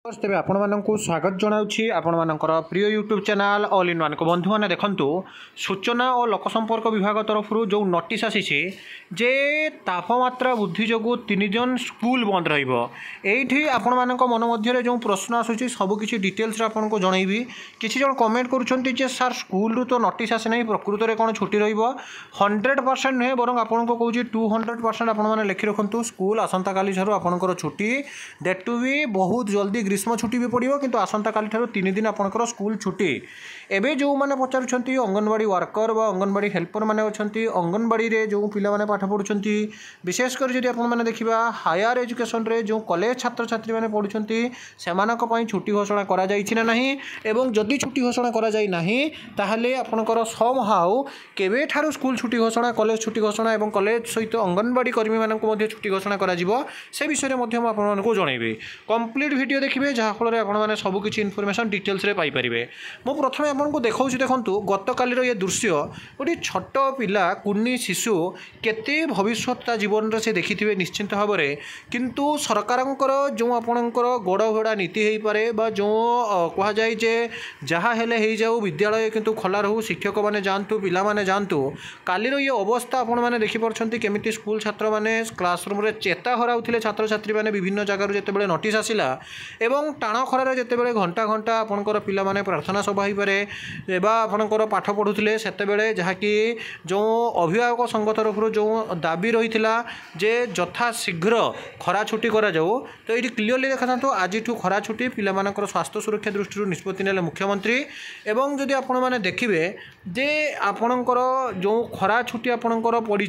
तेज आपण मानक स्वागत जनाऊँगी आपण मानकर प्रिय YouTube channel all in one को बंधु मैंने देखु सूचना और लोक संपर्क विभाग तरफ जो नोटिस आसी जे तापमात्रा वृद्धि जो 3 दिन स्कूल बंद रही आपण मानक मन मध्य जो प्रश्न आसूँ सबकि डिटेल्स आपको जनइबी किसी जन कमेंट करुँचे सार स्कूल तो नोटिस आसी ना प्रकृत में कौन छुट्टी रही 100% नुहे बर आपको कौन 200% आपने लिखि रखु स्कूल आसंता काली आपंकर छुट्टी दैट टू बी बहुत जल्दी ग्रीष्म छुट्टी भी पड़ो किंतु आसंता काली 3 दिन आपंकर स्कूल छुट्टी एवं जो मैंने पचारुंट अंगनवाड़ी वर्कर व अंगनवाड़ी हेल्पर मैंने अच्छा अंगनवाड़ी रे जो पिला पाठ पढ़ुंट विशेषकर जब आप देखा हायर एजुकेशन रे जो कॉलेज छात्र छात्री मैंने पढ़ुंट से छुट्टी घोषणा करा एवं जदि छुट्टी घोषणा करा आपणकर सम हाउ केवे ठारू स्कूल छुट्टी घोषणा कॉलेज छुट्टी घोषणा और कॉलेज सहित अंगनवाड़ी कर्मी मानक छुट्टी घोषणा करा से विषय में आपको जनइबी कंप्लीट वीडियो देखिए जहाँफल आपने सबकि इनफर्मेशन डिटेल्स रे पाइपर मु प्रथम आपको देखा देखूँ गत कालीर ये दृश्य गोटे छोट पिला कुनी शिशु केते भविष्यता जीवन से देखिथे निश्चिंत भाव में किंतु सरकार जो आपणकर गोड़ भेड़ा नीति हो पारे जो कह जाए जे जहाँ हेले हो जाऊ विद्यालय किंतु खोला रहू शिक्षक मैंने जातु पिला माने जातु कालीर ये अवस्था आपण मैंने देखिपुंट केमी स्कूल छात्र मैंने क्लासरूम रे चेता हराउथिले छात्र छात्री मैंने विभिन्न जगार जिते नोटिस आसिला एवं टाण खरार जिते घंटा घंटा आपंकर पिला माने प्रार्थना सभा हो पारे आपंकर पाठ पढ़ुले से जहाँकि जो अभिभावक संघ तरफ जो दाबी रही जे यथा शीघ्र खरा छुट्टी करा जाऊ तो ये क्लीयरली देखा था आज खरा छुट्टी पिला मानकर स्वास्थ्य सुरक्षा दृष्टि निष्पत्ति नेले मुख्यमंत्री एवं जदि आपण मैंने देखिए जे आपणकर जो खरा छुट्टी आपणकर पड़ी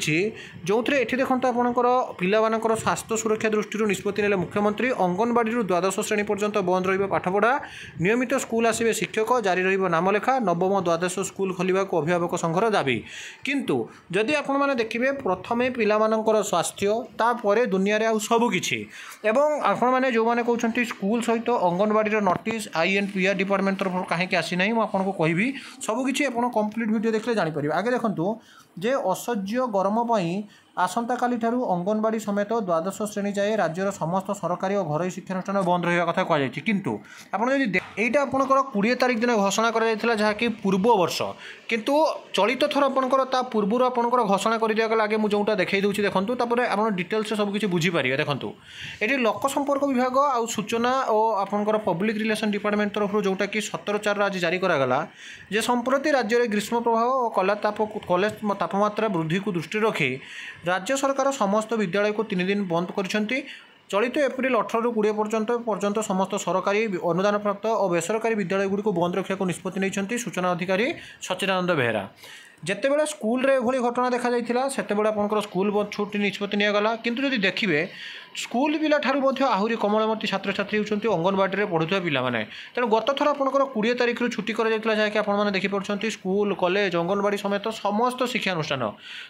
जो थे ये देखते आपणकर पिला मानकर स्वास्थ्य सुरक्षा दृष्टि निष्पत्ति नेले मुख्यमंत्री अंगनवाड़ी द्वादश श्रेणी पर्यंत बंद रही पाठपढ़ा नियमित स्कूल आसवे शिक्षक जारी नामलेखा नवम द्वादश स्कूल खोलने को अभिभावक संघर दाबी किंतु जदि आपण मैंने देखिए प्रथमे पिला मानकर स्वास्थ्य तापर दुनिया रे आउ सबकि एवं आपण मैंने जो मैंने कहते स्कूल सहित अंगनवाड़ी नोटिस INPR डिपार्टमेंट तरफ कहीं आसी ना मुझे आपको कहबी सबकि आप कंप्लीट वीडियो देखले जानीपर आगे देखूँ जे असह्य गरम आसंता काली ठारू अंगनवाड़ी समेत द्वादश श्रेणी जाए राज्यर समस्त सरकारी और घरोई शिक्षानुष्ठान बंद रहा कथा कहुई किंतु आपटा आपंकर 20 तारिख दिन घोषणा करा जहाँकि पूर्व वर्ष किंतु चलित थर आपंकर पूर्व आपंकर घोषणा कर दिया आगे मुझे जोटा देखई दूसरी देखूँ तापर आप डिटेल्स सबकि बुझीपारे देखूँ ये लोक संपर्क विभाग आ सूचना और आपंकर पब्लिक रिलेशन डिपार्टमेंट तरफ जोटा कि 17/4 आज जारी करागला जे संप्रति राज्य में ग्रीष्म प्रभाव और कॉलेज तापमात्रा वृद्धि को दृष्टि रखी राज्य सरकार समस्त विद्यालय को 3 दिन बंद कर चलित एप्रिल 18 ରୁ 20 पर्यंत समस्त सरकारी अनुदान प्राप्त और बेसरकारी विद्यालय गुड़ी को बंद रखा निष्पत्ति नहीं सूचना अधिकारी सच्चिदानंद बेहेरा जितेबाला स्कूल रे एभली घटना देखा जाइथिला सेतेबेला आपनकर स्कूल छुट्टी निष्पत्ति नियागला किंतु जदि देखिए स्कूल पिला ठारू मध्य आहुरी कमलमती छात्र छात्री होती अंगनवाड़ी में पढ़ुवा पिला माने तेणु गत थर आपंकर 20 तारिख छुट्टी करा जाइथिला जहाँकि आपने देखिपुंट स्कूल कॉलेज अंगनवाड़ी समेत समस्त शिक्षानुष्ठान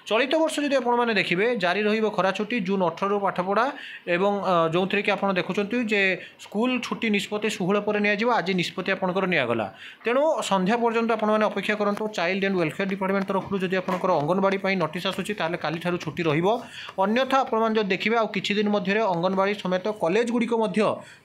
चलित वर्ष जब आपने देखिए जारी रही खरा छुट्टी जून 18 ରୁ पाठपढ़ा एवं जो थे कि आप देखुं जे स्कूल छुट्टी निष्पत्ति 16 पर नियाजिबो आज निष्पत्ति आपंकर नियागला तेणु संध्या पर्यंत आपने अपेक्षा करूँ चाइल्ड एंड वेलफेयर डिपार्टमेंट तरफ जब आपंकर अंगनवाड़ी नोटिस आसूँ काली ठारू छुट्टी रहिबो अन्यथा आप देखिए आ किछि दिन मध्य अंगनवाड़ी समेत कॉलेज गुड़िक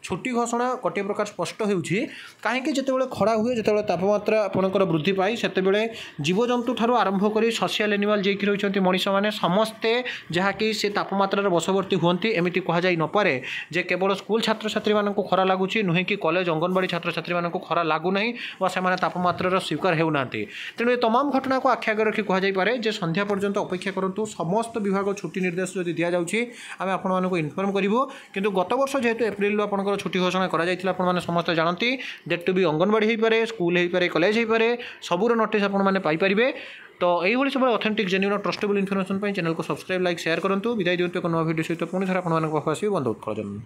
छुट्टी घोषणा गोटे प्रकार स्पष्ट होउछि कहीं जितेबाला खरा हुए जितेबाला तापमात्रा आपंकर वृद्धि पाई सेतेबेले जीवजंतु ठारू आरंभ कर सोशल एनिमल जेकी रही मनीष मैंने समस्ते जहाँकि से तापमात्रा बशवर्ती हुंती एमती कहुई नपे जे केवल स्कूल छात्र छात्री मानक खरा लगुच नुहे कि कॉलेज अंगनवाड़ी छात्र छात्री मानक खरा लगुना से तापमात्रा स्वीकार होना तेणु ये तमाम घटना को आखि आगे रखी कहुपे जे संध्या पर्यंत अपेक्षा करूँ समस्त विभाग छुट्टी निर्देश जब दि जाऊँगी आम आपको इनफर्म करूँ किंतु गत वर्ष जेहेतु एप्रिल आपंकर छुट्टी घोषणा कर समस्त जानती डेट टू बी अंगनवाड़ी हो पारे स्कूल हो पारे कॉलेज हो पारे सबूर नोटिस आपने तो यही सब authentic genuine trustable information channel को सब्सक्राइब लाइक शेयर करूँ विदाय दिखाते एक नया वीडियो सहित पुणी थे आपको बंद उत्कल जन्म।